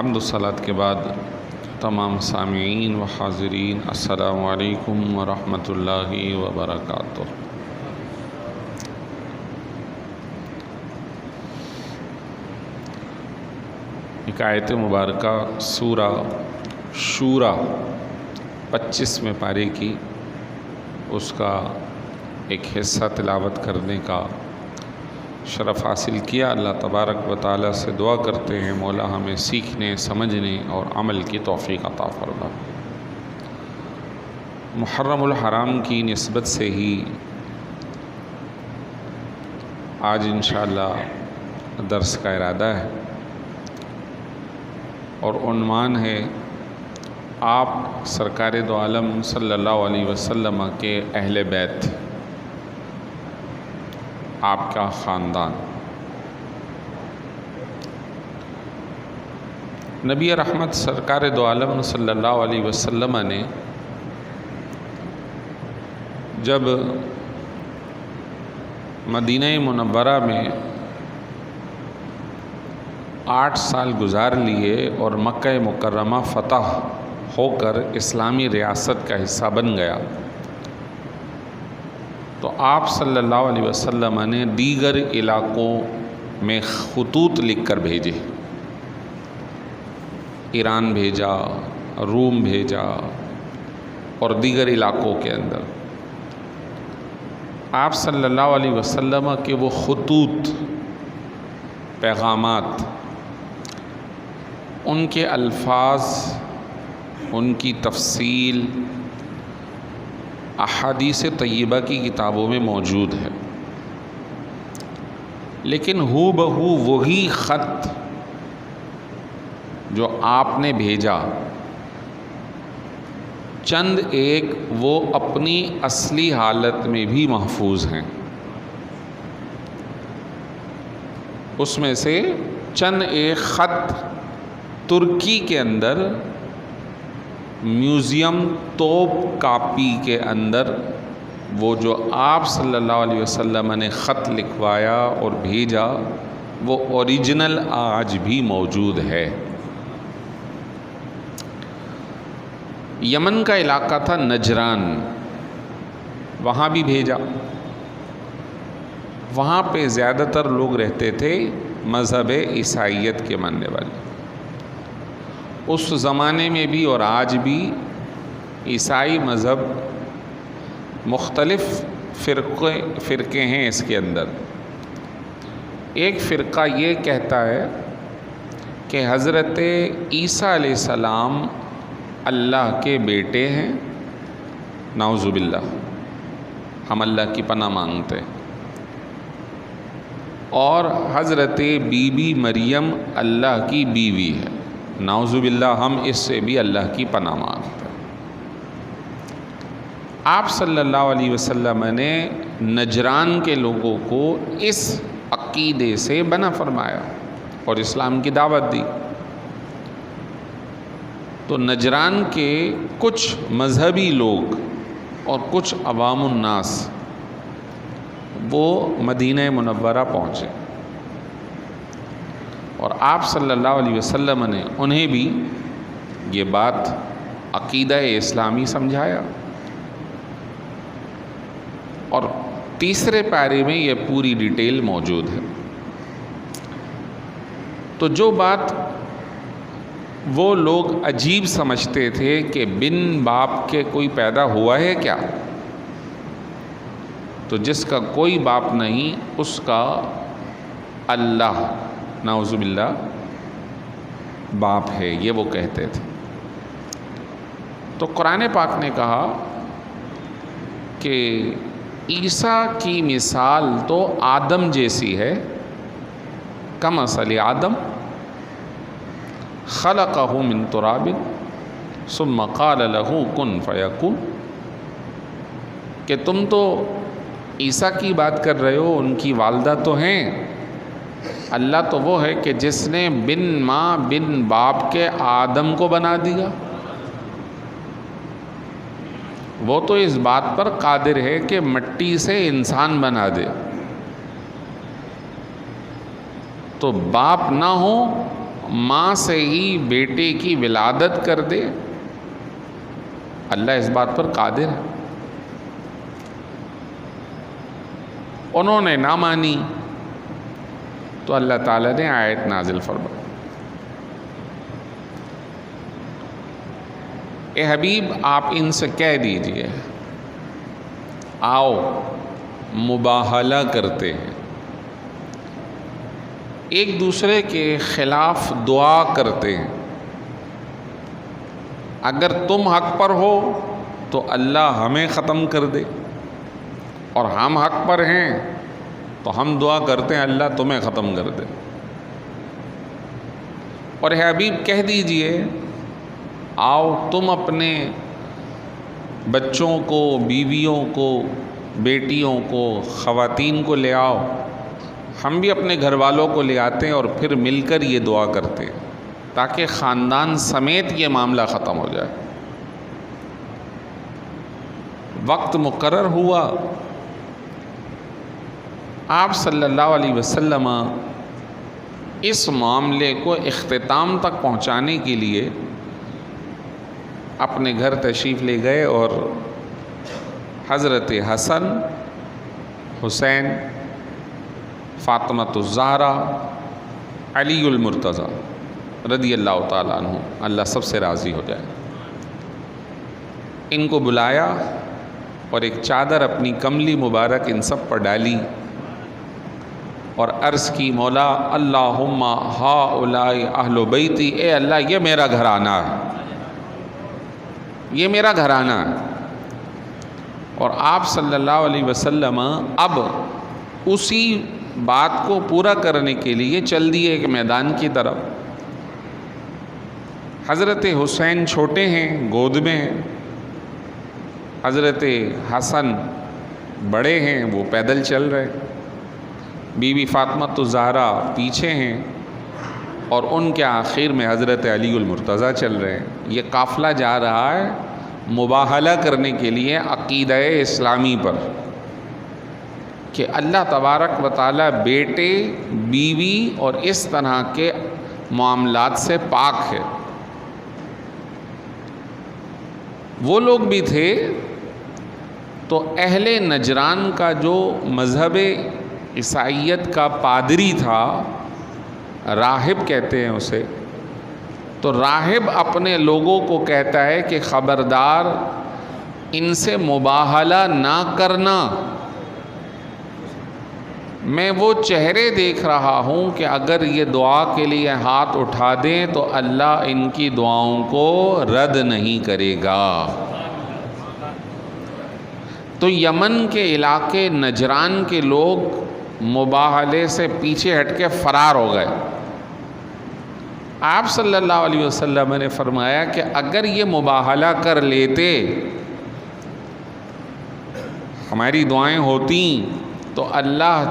حمد و صلاۃ کے بعد تمام سامعین و حاضرین السلام علیکم ورحمۃ اللہ وبرکاتہ۔ ایک آیت مبارکہ سورہ شورا 25 پارے کی اس کا ایک حصہ تلاوت کرنے کا شرف حاصل کیا۔ اللہ تبارک و تعالیٰ سے دعا کرتے ہیں مولا ہمیں سیکھنے، سمجھنے اور عمل کی توفیق عطا فرما۔ محرم الحرام کی نسبت سے ہی آج انشاءاللہ درس کا ارادہ ہے اور عنوان ہے آپ سرکار دو عالم صلی اللہ علیہ وسلم کے اہل بیت، آپ کا خاندان۔ نبی رحمت سرکار دو عالم صلی اللہ علیہ وسلم نے جب مدینہ منورہ میں 8 سال گزار لیے اور مکہ مکرمہ فتح ہو کر اسلامی ریاست کا حصہ بن گیا تو آپ صلی اللہ علیہ وسلم نے دیگر علاقوں میں خطوط لکھ کر بھیجے۔ ایران بھیجا، روم بھیجا اور دیگر علاقوں کے اندر آپ صلی اللہ علیہ وسلم کے وہ خطوط، پیغامات، ان کے الفاظ، ان کی تفصیل احادیث طیبہ کی کتابوں میں موجود ہے، لیکن ہو بہو وہی خط جو آپ نے بھیجا، چند ایک وہ اپنی اصلی حالت میں بھی محفوظ ہیں۔ اس میں سے چند ایک خط ترکی کے اندر میوزیم توپ کاپی کے اندر وہ جو آپ صلی اللہ علیہ وسلم نے خط لکھوایا اور بھیجا وہ اوریجنل آج بھی موجود ہے۔ یمن کا علاقہ تھا نجران، وہاں بھی بھیجا۔ وہاں پہ زیادہ تر لوگ رہتے تھے مذہب عیسائیت کے ماننے والے۔ اس زمانے میں بھی اور آج بھی عیسائی مذہب مختلف فرقے ہیں اس کے اندر۔ ایک فرقہ یہ کہتا ہے کہ حضرت عیسیٰ علیہ السلام اللہ کے بیٹے ہیں، نعوذ باللہ، ہم اللہ کی پناہ مانگتے ہیں، اور حضرت بی بی مریم اللہ کی بیوی ہے، نعوذ باللہ، ہم اس سے بھی اللہ کی پناہ مانگتے ہیں۔ آپ صلی اللہ علیہ وسلم نے نجران کے لوگوں کو اس عقیدے سے بنا فرمایا اور اسلام کی دعوت دی۔ تو نجران کے کچھ مذہبی لوگ اور کچھ عوام الناس وہ مدینہ منورہ پہنچے اور آپ صلی اللہ علیہ وسلم نے انہیں بھی یہ بات عقیدہ اسلامی سمجھایا، اور تیسرے پارے میں یہ پوری ڈیٹیل موجود ہے۔ تو جو بات وہ لوگ عجیب سمجھتے تھے کہ بن باپ کے کوئی پیدا ہوا ہے کیا، تو جس کا کوئی باپ نہیں اس کا اللہ، نعوذ باللہ، باپ ہے، یہ وہ کہتے تھے۔ تو قرآن پاک نے کہا کہ عیسیٰ کی مثال تو آدم جیسی ہے، کمثل آدم خلقہ من تراب ثم قال له کن فیکون، کہ تم تو عیسیٰ کی بات کر رہے ہو، ان کی والدہ تو ہیں، اللہ تو وہ ہے کہ جس نے بن ماں بن باپ کے آدم کو بنا دیا، وہ تو اس بات پر قادر ہے کہ مٹی سے انسان بنا دے۔ تو باپ نہ ہو ماں سے ہی بیٹے کی ولادت کر دے، اللہ اس بات پر قادر ہے۔ انہوں نے نہ مانی تو اللہ تعالیٰ نے آیت نازل فرمائی، اے حبیب آپ ان سے کہہ دیجئے آؤ مباہلہ کرتے ہیں، ایک دوسرے کے خلاف دعا کرتے ہیں، اگر تم حق پر ہو تو اللہ ہمیں ختم کر دے، اور ہم حق پر ہیں تو ہم دعا کرتے ہیں اللہ تمہیں ختم کر دے۔ اور اے حبیب کہہ دیجئے آؤ تم اپنے بچوں کو، بیویوں کو، بیٹیوں کو، خواتین کو لے آؤ، ہم بھی اپنے گھر والوں کو لے آتے ہیں اور پھر مل کر یہ دعا کرتے ہیں تاکہ خاندان سمیت یہ معاملہ ختم ہو جائے۔ وقت مقرر ہوا، آپ صلی اللہ علیہ وسلم اس معاملے کو اختتام تک پہنچانے کے لیے اپنے گھر تشریف لے گئے، اور حضرت حسن، حسین، فاطمہ الزہرا، علی المرتضی رضی اللہ تعالیٰ عنہ، اللہ سب سے راضی ہو جائے، ان کو بلایا اور ایک چادر اپنی کملی مبارک ان سب پر ڈالی اور عرض کی مولا اللہم ہؤلاء اہل بیتی، اے اللہ یہ میرا گھرانہ ہے، یہ میرا گھرانہ ہے۔ اور آپ صلی اللہ علیہ وسلم اب اسی بات کو پورا کرنے کے لیے چل دیے ایک میدان کی طرف۔ حضرت حسین چھوٹے ہیں، گود میں ہیں، حضرت حسن بڑے ہیں، وہ پیدل چل رہے، بی بی فاطمہ الزہرا پیچھے ہیں، اور ان کے آخر میں حضرت علی المرتضی چل رہے ہیں۔ یہ قافلہ جا رہا ہے مباہلہ کرنے کے لیے عقیدہ اسلامی پر کہ اللہ تبارک و تعالیٰ بیٹے، بیوی اور اس طرح کے معاملات سے پاک ہے۔ وہ لوگ بھی تھے تو اہل نجران کا جو مذہب عیسائیت کا پادری تھا، راہب کہتے ہیں اسے، تو راہب اپنے لوگوں کو کہتا ہے کہ خبردار ان سے مباہلہ نہ کرنا، میں وہ چہرے دیکھ رہا ہوں کہ اگر یہ دعا کے لیے ہاتھ اٹھا دیں تو اللہ ان کی دعاؤں کو رد نہیں کرے گا۔ تو یمن کے علاقے نجران کے لوگ مباہلے سے پیچھے ہٹ کے فرار ہو گئے۔ آپ صلی اللہ علیہ وسلم نے فرمایا کہ اگر یہ مباہلہ کر لیتے، ہماری دعائیں ہوتی، تو اللہ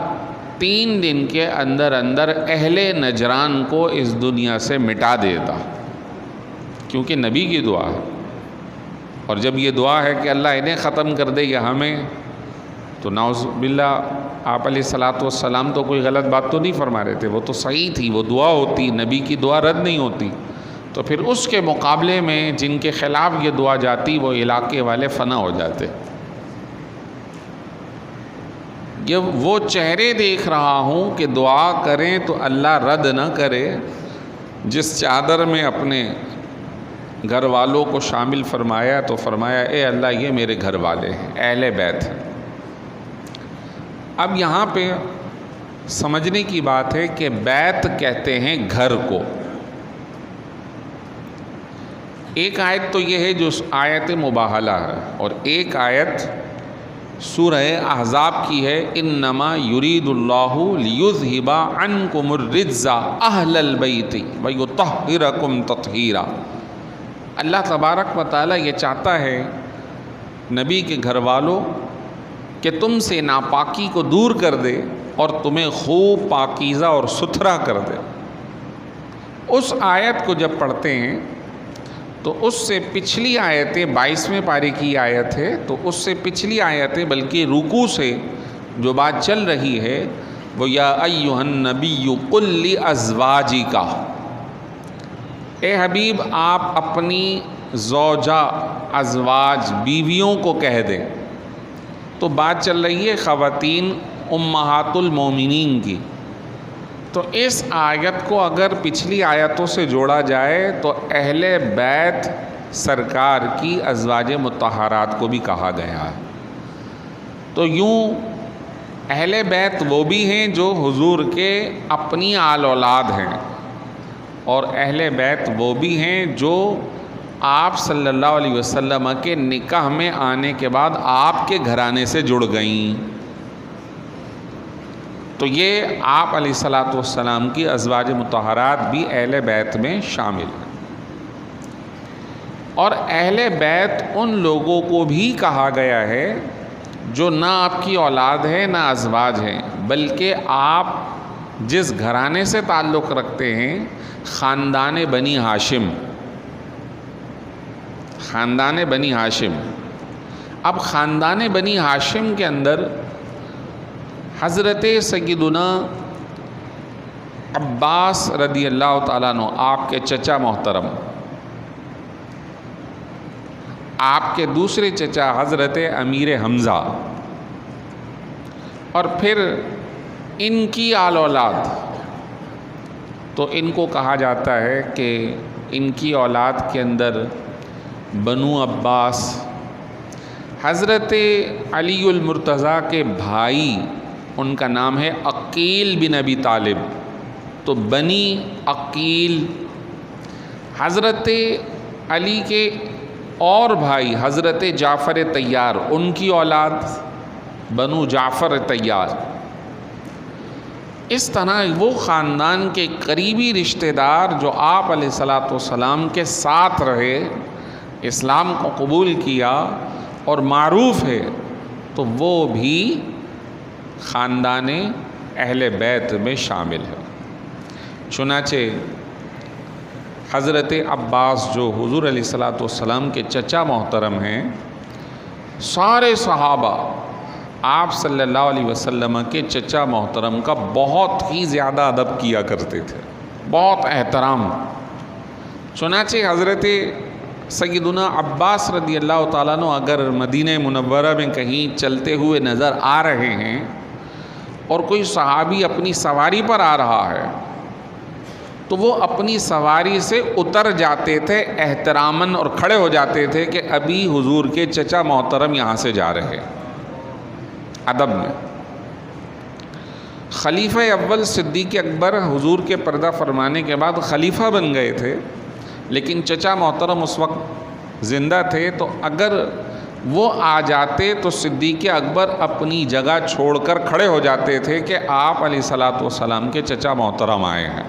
3 دن کے اندر اندر اہل نجران کو اس دنیا سے مٹا دیتا، کیونکہ نبی کی دعا ہے، اور جب یہ دعا ہے کہ اللہ انہیں ختم کر دے یا ہمیں، تو نعوذ باللہ آپ علیہ الصلاۃ والسلام تو کوئی غلط بات تو نہیں فرما رہے تھے، وہ تو صحیح تھی، وہ دعا ہوتی، نبی کی دعا رد نہیں ہوتی، تو پھر اس کے مقابلے میں جن کے خلاف یہ دعا جاتی وہ علاقے والے فنا ہو جاتے۔ یہ وہ چہرے دیکھ رہا ہوں کہ دعا کریں تو اللہ رد نہ کرے، جس چادر میں اپنے گھر والوں کو شامل فرمایا تو فرمایا اے اللہ یہ میرے گھر والے ہیں، اہل بیت ہیں۔ اب یہاں پہ سمجھنے کی بات ہے کہ بیت کہتے ہیں گھر کو۔ ایک آیت تو یہ ہے جو آیت مباہلہ ہے، اور ایک آیت سورہ احزاب کی ہے، انما یرید اللہ لیذھب عنکم الرجز اہل البیت ویطہرکم تطہیرا۔ اللہ تبارک و تعالیٰ یہ چاہتا ہے نبی کے گھر والوں کہ تم سے ناپاکی کو دور کر دے اور تمہیں خوب پاکیزہ اور ستھرا کر دے۔ اس آیت کو جب پڑھتے ہیں تو اس سے پچھلی آیتیں 22ویں پارے کی آیت ہے، تو اس سے پچھلی آیتیں بلکہ رکوع سے جو بات چل رہی ہے وہ یا ایھا النبی قل لازواجک، اے حبیب آپ اپنی زوجہ ازواج بیویوں کو کہہ دیں. تو بات چل رہی ہے خواتین امہات المومنین کی. تو اس آیت کو اگر پچھلی آیتوں سے جوڑا جائے تو اہل بیت سرکار کی ازواج مطہرات کو بھی کہا گیا ہے. تو یوں اہل بیت وہ بھی ہیں جو حضور کے اپنی آل اولاد ہیں، اور اہل بیت وہ بھی ہیں جو آپ صلی اللہ علیہ وسلم کے نکاح میں آنے کے بعد آپ کے گھرانے سے جڑ گئیں. تو یہ آپ علیہ الصلاۃ والسلام کی ازواج مطہرات بھی اہل بیت میں شامل ہیں. اور اہل بیت ان لوگوں کو بھی کہا گیا ہے جو نہ آپ کی اولاد ہے نہ ازواج ہیں، بلکہ آپ جس گھرانے سے تعلق رکھتے ہیں، خاندان بنی ہاشم. خاندان بنی ہاشم. اب خاندان بنی ہاشم کے اندر حضرت سیدنا عباس رضی اللہ تعالیٰ عنہ، آپ کے چچا محترم، آپ کے دوسرے چچا حضرت امیر حمزہ، اور پھر ان کی آل اولاد. تو ان کو کہا جاتا ہے کہ ان کی اولاد کے اندر بنو عباس، حضرت علی المرتضیٰ کے بھائی، ان کا نام ہے عقیل بن ابی طالب، تو بنی عقیل. حضرت علی کے اور بھائی حضرت جعفر طیار، ان کی اولاد بنو جعفر طیار. اس طرح وہ خاندان کے قریبی رشتہ دار جو آپ علیہ الصلاۃ والسلام کے ساتھ رہے، اسلام کو قبول کیا اور معروف ہے، تو وہ بھی خاندان اہل بیت میں شامل ہے. چنانچہ حضرت عباس جو حضور علیہ الصلاۃ والسلام کے چچا محترم ہیں، سارے صحابہ آپ صلی اللہ علیہ وسلم کے چچا محترم کا بہت ہی زیادہ ادب کیا کرتے تھے، بہت احترام. چنانچہ حضرت سیدنا عباس رضی اللہ تعالیٰ عنہ اگر مدینہ منورہ میں کہیں چلتے ہوئے نظر آ رہے ہیں اور کوئی صحابی اپنی سواری پر آ رہا ہے، تو وہ اپنی سواری سے اتر جاتے تھے احتراماً اور کھڑے ہو جاتے تھے کہ ابھی حضور کے چچا محترم یہاں سے جا رہے ہیں، ادب میں. خلیفہ اول صدیق اکبر حضور کے پردہ فرمانے کے بعد خلیفہ بن گئے تھے، لیکن چچا محترم اس وقت زندہ تھے. تو اگر وہ آ جاتے تو صدیق اکبر اپنی جگہ چھوڑ کر کھڑے ہو جاتے تھے کہ آپ علیہ الصلاۃ والسلام کے چچا محترم آئے ہیں.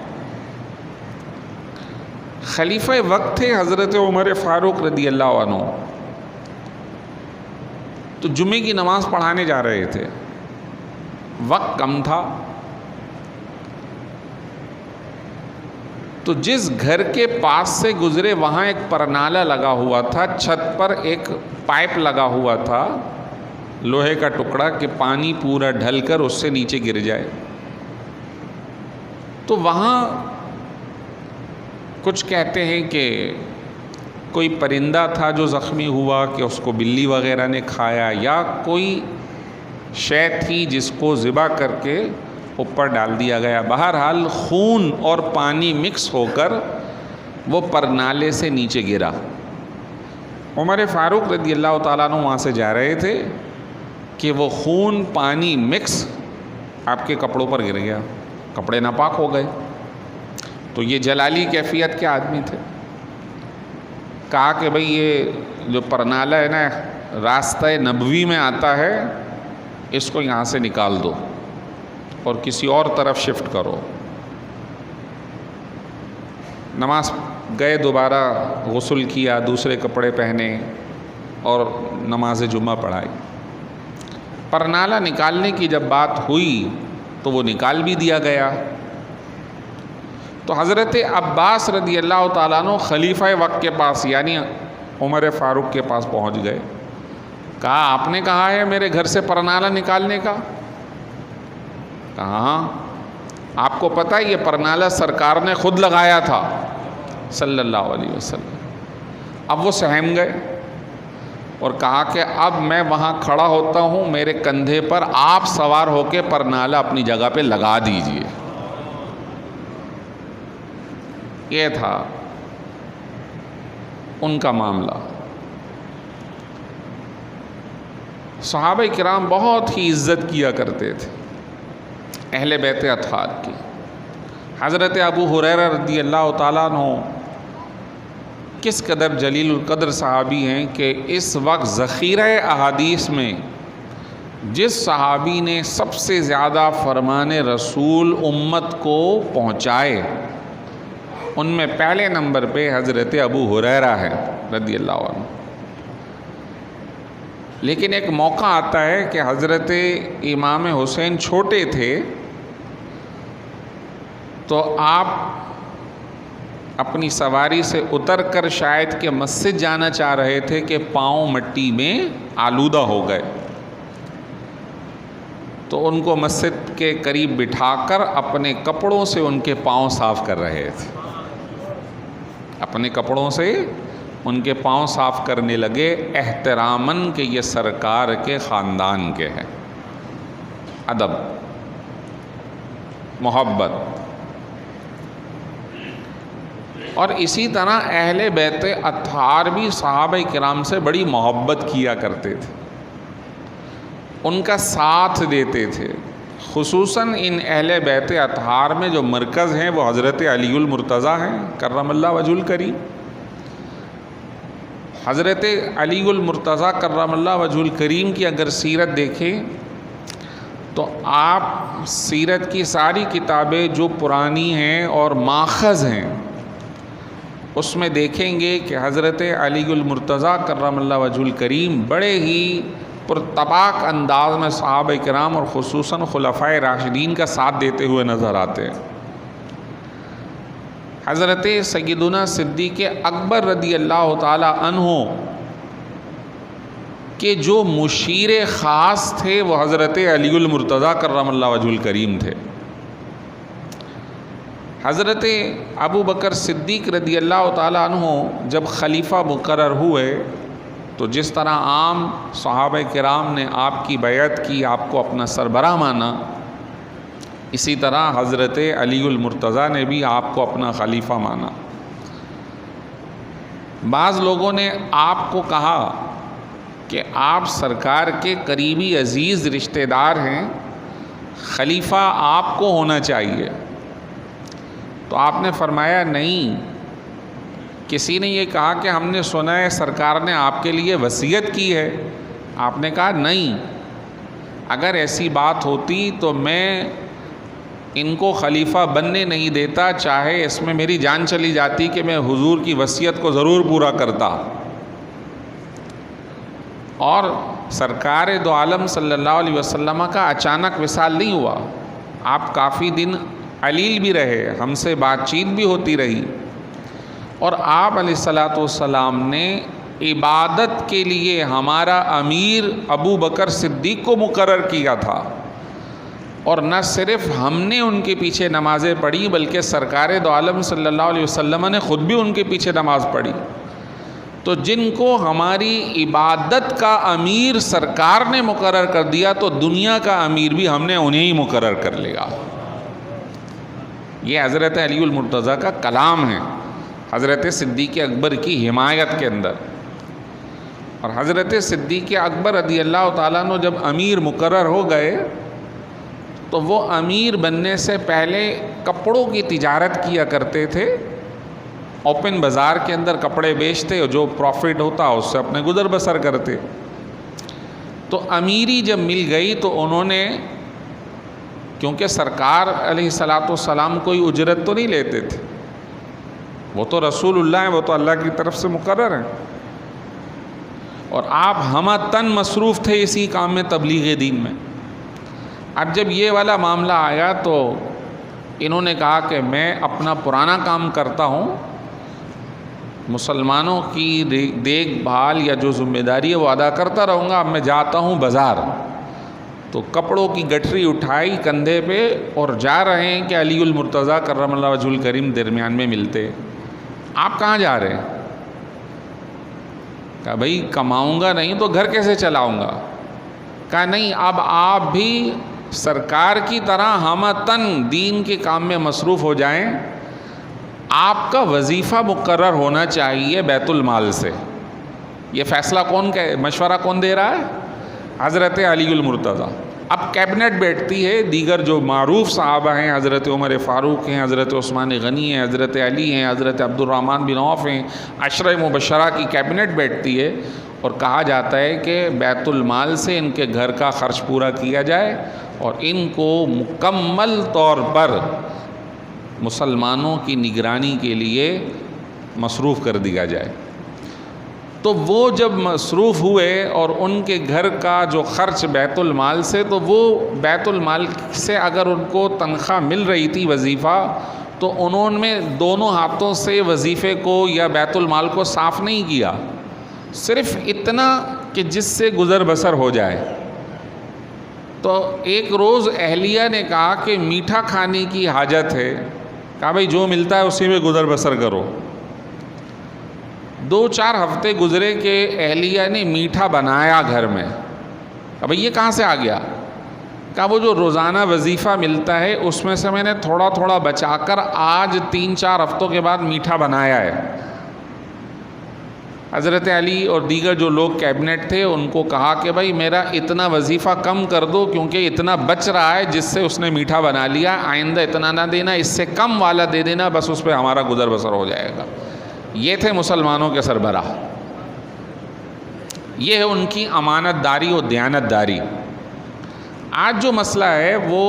خلیفہ وقت تھے حضرت عمر فاروق رضی اللہ عنہ، تو جمعے کی نماز پڑھانے جا رہے تھے، وقت کم تھا. تو جس گھر کے پاس سے گزرے وہاں ایک پرنالہ لگا ہوا تھا، چھت پر ایک پائپ لگا ہوا تھا لوہے کا ٹکڑا کہ پانی پورا ڈھل کر اس سے نیچے گر جائے. تو وہاں کچھ کہتے ہیں کہ کوئی پرندہ تھا جو زخمی ہوا کہ اس کو بلی وغیرہ نے کھایا، یا کوئی شے تھی جس کو ذبح کر کے اوپر ڈال دیا گیا. بہرحال خون اور پانی مکس ہو کر وہ پرنالے سے نیچے گرا. عمر فاروق رضی اللہ تعالیٰ عنہ وہاں سے جا رہے تھے کہ وہ خون پانی مکس آپ کے کپڑوں پر گر گیا، کپڑے ناپاک ہو گئے. تو یہ جلالی کیفیت کے آدمی تھے. کہا کہ بھئی یہ جو پرنالہ ہے نا راستہ نبوی میں آتا ہے، اس کو یہاں سے نکال دو اور کسی اور طرف شفٹ کرو. نماز گئے، دوبارہ غسل کیا، دوسرے کپڑے پہنے اور نماز جمعہ پڑھائی. پرنالہ نکالنے کی جب بات ہوئی تو وہ نکال بھی دیا گیا. تو حضرت عباس رضی اللہ تعالیٰ عنہ خلیفہ وقت کے پاس یعنی عمر فاروق کے پاس پہنچ گئے. کہا آپ نے کہا ہے میرے گھر سے پرنالہ نکالنے کا؟ کہا ہاں. آپ کو پتہ ہے یہ پرنالہ سرکار نے خود لگایا تھا، صلی اللہ علیہ وسلم۔ اب وہ سہم گئے اور کہا کہ اب میں وہاں کھڑا ہوتا ہوں، میرے کندھے پر آپ سوار ہو کے پرنالہ اپنی جگہ پہ لگا دیجئے۔ یہ تھا ان کا معاملہ۔ صحابہ کرام بہت ہی عزت کیا کرتے تھے اہل بیت اطہار کی۔ حضرت ابو ہریرہ رضی اللہ تعالیٰ عنہ کس قدر جلیل القدر صحابی ہیں کہ اس وقت ذخیرہ احادیث میں جس صحابی نے سب سے زیادہ فرمان رسول امت کو پہنچائے ان میں پہلے نمبر پہ حضرت ابو ہریرہ ہے رضی اللہ عنہ۔ لیکن ایک موقع آتا ہے کہ حضرت امام حسین چھوٹے تھے تو آپ اپنی سواری سے اتر کر شاید کہ مسجد جانا چاہ رہے تھے کہ پاؤں مٹی میں آلودہ ہو گئے، تو ان کو مسجد کے قریب بٹھا کر اپنے کپڑوں سے ان کے پاؤں صاف کر رہے تھے، اپنے کپڑوں سے ان کے پاؤں صاف کرنے لگے احتراماً کہ یہ سرکار کے خاندان کے ہیں۔ ادب، محبت، اور اسی طرح اہل بیت اطہار بھی صحابہ کرام سے بڑی محبت کیا کرتے تھے، ان کا ساتھ دیتے تھے۔ خصوصاً ان اہل بیت اطہار میں جو مرکز ہیں وہ حضرت علی المرتضیٰ ہیں کرم اللہ وجہ الکریم۔ حضرت علی المرتضیٰ کرم اللہ وجہ الکریم کی اگر سیرت دیکھیں تو آپ سیرت کی ساری کتابیں جو پرانی ہیں اور ماخذ ہیں اس میں دیکھیں گے کہ حضرت علی المرتضیٰ کرم اللہ وجہ الکریم بڑے ہی پرتپاک انداز میں صحابہ کرام اور خصوصاً خلفائے راشدین کا ساتھ دیتے ہوئے نظر آتے ہیں۔ حضرت سیدنا صدیق اکبر رضی اللہ تعالی عنہ کے جو مشیر خاص تھے وہ حضرت علی المرتضیٰ کرم اللہ وجہ الکریم تھے۔ حضرت ابو بکر صدیق رضی اللہ تعالیٰ عنہ جب خلیفہ مقرر ہوئے تو جس طرح عام صحابہ کرام نے آپ کی بیعت کی، آپ کو اپنا سربراہ مانا، اسی طرح حضرت علی المرتضیٰ نے بھی آپ کو اپنا خلیفہ مانا۔ بعض لوگوں نے آپ کو کہا کہ آپ سرکار کے قریبی عزیز رشتہ دار ہیں، خلیفہ آپ کو ہونا چاہیے۔ تو آپ نے فرمایا نہیں۔ کسی نے یہ کہا کہ ہم نے سنا ہے سرکار نے آپ کے لیے وصیت کی ہے، آپ نے کہا نہیں، اگر ایسی بات ہوتی تو میں ان کو خلیفہ بننے نہیں دیتا، چاہے اس میں میری جان چلی جاتی کہ میں حضور کی وصیت کو ضرور پورا کرتا۔ اور سرکار دو عالم صلی اللہ علیہ وسلم کا اچانک وصال نہیں ہوا، آپ کافی دن علیل بھی رہے، ہم سے بات چیت بھی ہوتی رہی، اور آپ علیہ الصلاۃ والسلام نے عبادت کے لیے ہمارا امیر ابو بکر صدیق کو مقرر کیا تھا، اور نہ صرف ہم نے ان کے پیچھے نمازیں پڑھی بلکہ سرکار دو عالم صلی اللہ علیہ وسلم نے خود بھی ان کے پیچھے نماز پڑھی۔ تو جن کو ہماری عبادت کا امیر سرکار نے مقرر کر دیا تو دنیا کا امیر بھی ہم نے انہیں ہی مقرر کر لیا۔ یہ حضرت علی المرتضیٰ کا کلام ہے حضرت صدیق اکبر کی حمایت کے اندر۔ اور حضرت صدیق اکبر رضی اللہ تعالیٰ عنہ جب امیر مقرر ہو گئے تو وہ امیر بننے سے پہلے کپڑوں کی تجارت کیا کرتے تھے، اوپن بازار کے اندر کپڑے بیچتے اور جو پروفٹ ہوتا اس سے اپنے گزر بسر کرتے۔ تو امیری جب مل گئی تو انہوں نے، کیونکہ سرکار علیہ الصلاۃ والسلام کوئی اجرت تو نہیں لیتے تھے، وہ تو رسول اللہ ہیں، وہ تو اللہ کی طرف سے مقرر ہیں، اور آپ ہمہ تن مصروف تھے اسی کام میں، تبلیغ دین میں۔ اب جب یہ والا معاملہ آیا تو انہوں نے کہا کہ میں اپنا پرانا کام کرتا ہوں، مسلمانوں کی دیکھ بھال یا جو ذمہ داری ہے وہ ادا کرتا رہوں گا، اب میں جاتا ہوں بازار۔ تو کپڑوں کی گٹھری اٹھائی کندھے پہ اور جا رہے ہیں کہ علی المرتضیٰ کرم اللہ وجہ الکریم درمیان میں ملتے۔ آپ کہاں جا رہے ہیں؟ کہا بھئی کماؤں گا نہیں تو گھر کیسے چلاؤں گا؟ کہا نہیں، اب آپ بھی سرکار کی طرح ہمتاً دین کے کام میں مصروف ہو جائیں. آپ کا وظیفہ مقرر ہونا چاہیے بیت المال سے. یہ فیصلہ مشورہ کون دے رہا ہے؟ حضرت علی المرتضیٰ. اب کیبنٹ بیٹھتی ہے، دیگر جو معروف صحابہ ہیں، حضرت عمر فاروق ہیں، حضرت عثمان غنی ہیں، حضرت علی ہیں، حضرت عبد الرحمن بن عوف ہیں، عشرہ مبشرہ کی کیبنٹ بیٹھتی ہے اور کہا جاتا ہے کہ بیت المال سے ان کے گھر کا خرچ پورا کیا جائے اور ان کو مکمل طور پر مسلمانوں کی نگرانی کے لیے مصروف کر دیا جائے. تو وہ جب مصروف ہوئے اور ان کے گھر کا جو خرچ بیت المال سے، تو وہ بیت المال سے اگر ان کو تنخواہ مل رہی تھی وظیفہ، تو انہوں نے دونوں ہاتھوں سے وظیفے کو یا بیت المال کو صاف نہیں کیا، صرف اتنا کہ جس سے گزر بسر ہو جائے. تو ایک روز اہلیہ نے کہا کہ میٹھا کھانے کی حاجت ہے. کہا بھئی جو ملتا ہے اسی میں گزر بسر کرو. 2-4 ہفتے گزرے کہ اہلیہ نے میٹھا بنایا گھر میں. کہا بھئی یہ کہاں سے آ گیا؟ کہا وہ جو روزانہ وظیفہ ملتا ہے اس میں سے میں نے تھوڑا تھوڑا بچا کر آج 3-4 ہفتوں کے بعد میٹھا بنایا ہے. حضرت علی اور دیگر جو لوگ کیبنٹ تھے ان کو کہا کہ بھائی میرا اتنا وظیفہ کم کر دو کیونکہ اتنا بچ رہا ہے جس سے اس نے میٹھا بنا لیا، آئندہ اتنا نہ دینا، اس سے کم والا دے دینا، بس اس پہ ہمارا گزر بسر ہو جائے گا. یہ تھے مسلمانوں کے سربراہ. یہ ہے ان کی امانت داری اور دیانت داری. آج جو مسئلہ ہے وہ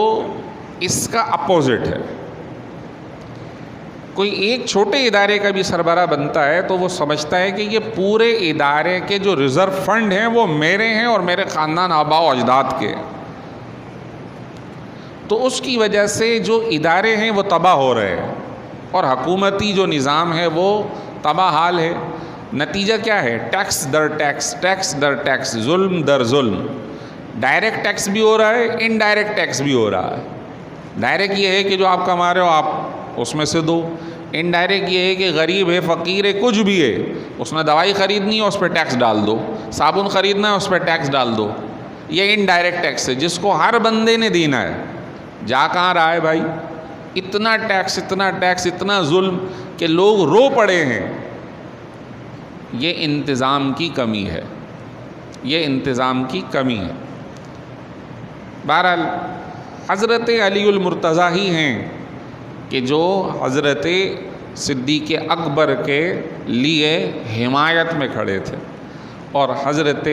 اس کا اپوزٹ ہے. کوئی ایک چھوٹے ادارے کا بھی سربراہ بنتا ہے تو وہ سمجھتا ہے کہ یہ پورے ادارے کے جو ریزرو فنڈ ہیں وہ میرے ہیں اور میرے خاندان آباء و اجداد کے. تو اس کی وجہ سے جو ادارے ہیں وہ تباہ ہو رہے ہیں اور حکومتی جو نظام ہے وہ تباہ حال ہے. نتیجہ کیا ہے؟ ٹیکس در ٹیکس، ٹیکس در ٹیکس، ظلم در ظلم. ڈائریکٹ ٹیکس بھی ہو رہا ہے، انڈائریکٹ ٹیکس بھی ہو رہا ہے. ڈائریکٹ یہ ہے کہ جو آپ کما رہے ہو آپ اس میں سے دو. انڈائریکٹ یہ ہے کہ غریب ہے، فقیر ہے، کچھ بھی ہے، اس نے دوائی خریدنی ہے اس پہ ٹیکس ڈال دو، صابن خریدنا ہے اس پہ ٹیکس ڈال دو. یہ انڈائریکٹ ٹیکس ہے جس کو ہر بندے نے دینا ہے. جا کہاں رہا ہے بھائی؟ اتنا ٹیکس، اتنا ٹیکس، اتنا ظلم کہ لوگ رو پڑے ہیں. یہ انتظام کی کمی ہے، یہ انتظام کی کمی ہے. بہرحال حضرت علی المرتضیٰ ہی ہیں کہ جو حضرت صدیق اکبر کے لیے حمایت میں کھڑے تھے اور حضرت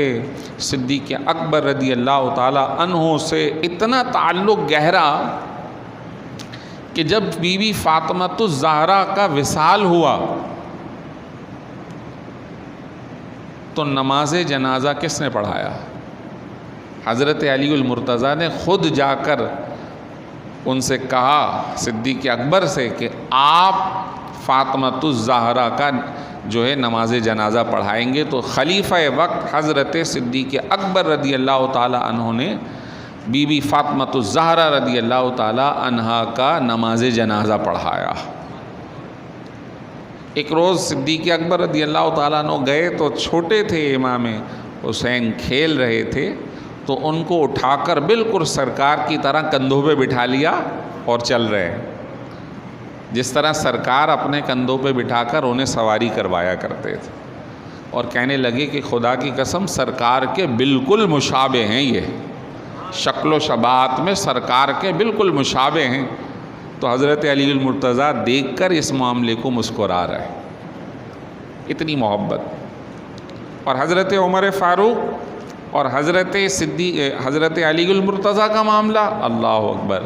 صدیق اکبر رضی اللہ تعالی عنہ سے اتنا تعلق گہرا کہ جب بی بی فاطمۃ الزہرا کا وصال ہوا تو نماز جنازہ کس نے پڑھایا؟ حضرت علی المرتضیٰ نے خود جا کر ان سے کہا، صدیق اکبر سے، کہ آپ فاطمۃ الزہرا کا جو ہے نماز جنازہ پڑھائیں گے. تو خلیفہ وقت حضرت صدیق اکبر رضی اللہ تعالی عنہ نے بی بی فاطمۃ الزہرا رضی اللہ تعالی عنہا کا نماز جنازہ پڑھایا. ایک روز صدیق اکبر رضی اللہ تعالیٰ عنہ گئے تو چھوٹے تھے امام حسین، کھیل رہے تھے، تو ان کو اٹھا کر بالکل سرکار کی طرح کندھوں پہ بٹھا لیا اور چل رہے ہیں، جس طرح سرکار اپنے کندھوں پہ بٹھا کر انہیں سواری کروایا کرتے تھے. اور کہنے لگے کہ خدا کی قسم سرکار کے بالکل مشابہ ہیں، یہ شکل و شباہت میں سرکار کے بالکل مشابہ ہیں. تو حضرت علی المرتضیٰ دیکھ کر اس معاملے کو مسکرا رہے، اتنی محبت. اور حضرت عمر فاروق اور حضرت علی المرتضیٰ کا معاملہ، اللہ اکبر.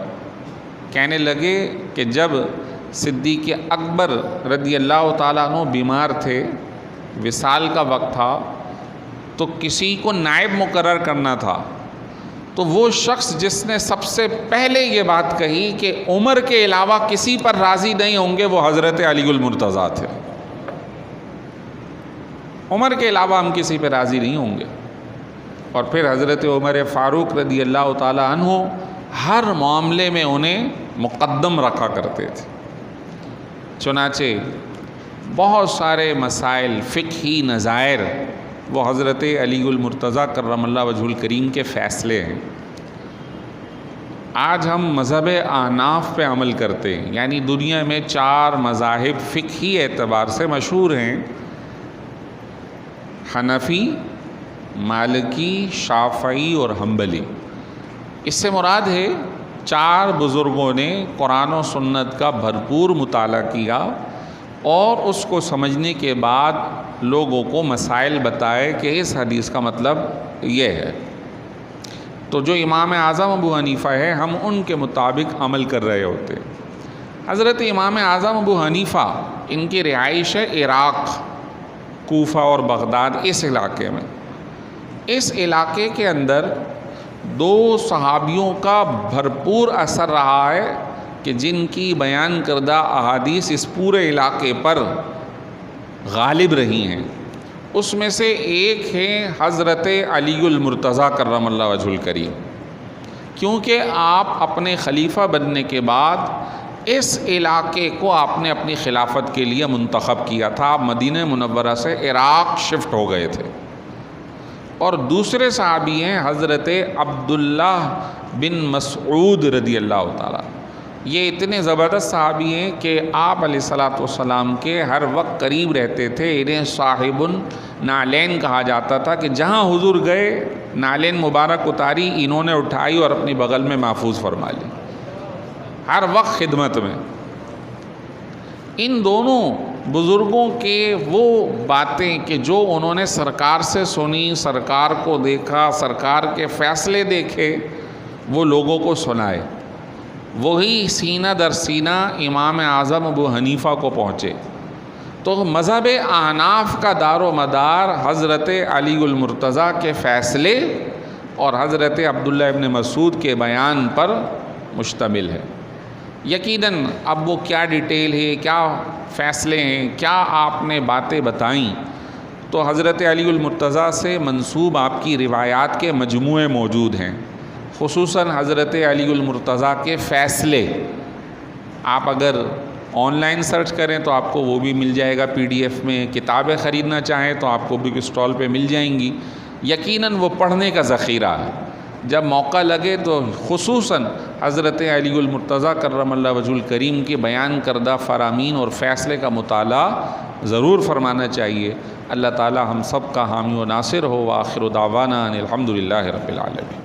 کہنے لگے کہ جب صدیق اکبر رضی اللہ تعالیٰ عنہ بیمار تھے، وصال کا وقت تھا، تو کسی کو نائب مقرر کرنا تھا، تو وہ شخص جس نے سب سے پہلے یہ بات کہی کہ عمر کے علاوہ کسی پر راضی نہیں ہوں گے، وہ حضرت علی المرتضیٰ تھے. عمر کے علاوہ ہم کسی پہ راضی نہیں ہوں گے. اور پھر حضرت عمر فاروق رضی اللہ تعالی عنہ ہر معاملے میں انہیں مقدم رکھا کرتے تھے. چنانچہ بہت سارے مسائل فقہی نظائر وہ حضرت علی المرتضیٰ کرم اللہ وجہہ الکریم کے فیصلے ہیں۔ آج ہم مذہب احناف پہ عمل کرتے ہیں، یعنی دنیا میں 4 مذاہب فقہی اعتبار سے مشہور ہیں: حنفی، مالکی، شافعی اور حنبلی۔ اس سے مراد ہے 4 بزرگوں نے قرآن و سنت کا بھرپور مطالعہ کیا اور اس کو سمجھنے کے بعد لوگوں کو مسائل بتائے کہ اس حدیث کا مطلب یہ ہے۔ تو جو امام اعظم ابو حنیفہ ہے، ہم ان کے مطابق عمل کر رہے ہوتے۔ حضرت امام اعظم ابو حنیفہ، ان کی رہائش ہے عراق، کوفہ اور بغداد، اس علاقے میں۔ اس علاقے کے اندر 2 صحابیوں کا بھرپور اثر رہا ہے کہ جن کی بیان کردہ احادیث اس پورے علاقے پر غالب رہی ہیں۔ اس میں سے ایک ہے حضرت علی المرتضیٰ کرم اللہ وجہہ الکریم، کیونکہ آپ اپنے خلیفہ بننے کے بعد اس علاقے کو آپ نے اپنی خلافت کے لیے منتخب کیا تھا۔ آپ مدینہ منورہ سے عراق شفٹ ہو گئے تھے۔ اور دوسرے صحابی ہیں حضرت عبداللہ بن مسعود رضی اللہ تعالیٰ۔ یہ اتنے زبردست صحابی ہیں کہ آپ علیہ الصلوۃ والسلام کے ہر وقت قریب رہتے تھے۔ انہیں صاحب النعلین کہا جاتا تھا کہ جہاں حضور گئے نعلین مبارک اتاری، انہوں نے اٹھائی اور اپنی بغل میں محفوظ فرما لی، ہر وقت خدمت میں۔ ان دونوں بزرگوں کے وہ باتیں کہ جو انہوں نے سرکار سے سنی، سرکار کو دیکھا، سرکار کے فیصلے دیکھے، وہ لوگوں کو سنائے، وہی سینہ در سینہ امام اعظم ابو حنیفہ کو پہنچے۔ تو مذہب احناف کا دار و مدار حضرت علی المرتضیٰ کے فیصلے اور حضرت عبداللہ ابن مسعود کے بیان پر مشتمل ہے۔ یقیناً اب وہ کیا ڈیٹیل ہے، کیا فیصلے ہیں، کیا آپ نے باتیں بتائیں، تو حضرت علی المرتضیٰ سے منسوب آپ کی روایات کے مجموعے موجود ہیں، خصوصاً حضرت علی المرتضیٰ کے فیصلے۔ آپ اگر آن لائن سرچ کریں تو آپ کو وہ بھی مل جائے گا PDF میں، کتابیں خریدنا چاہیں تو آپ کو بھی اسٹال پہ مل جائیں گی۔ یقیناً وہ پڑھنے کا ذخیرہ ہے، جب موقع لگے تو خصوصاً حضرت علی المرتضیٰ کرم اللہ وجہہ الکریم کے بیان کردہ فرامین اور فیصلے کا مطالعہ ضرور فرمانا چاہیے۔ اللہ تعالی ہم سب کا حامی و ناصر ہو۔ وآخر دعوانا ان الحمد للہ رب العالمین۔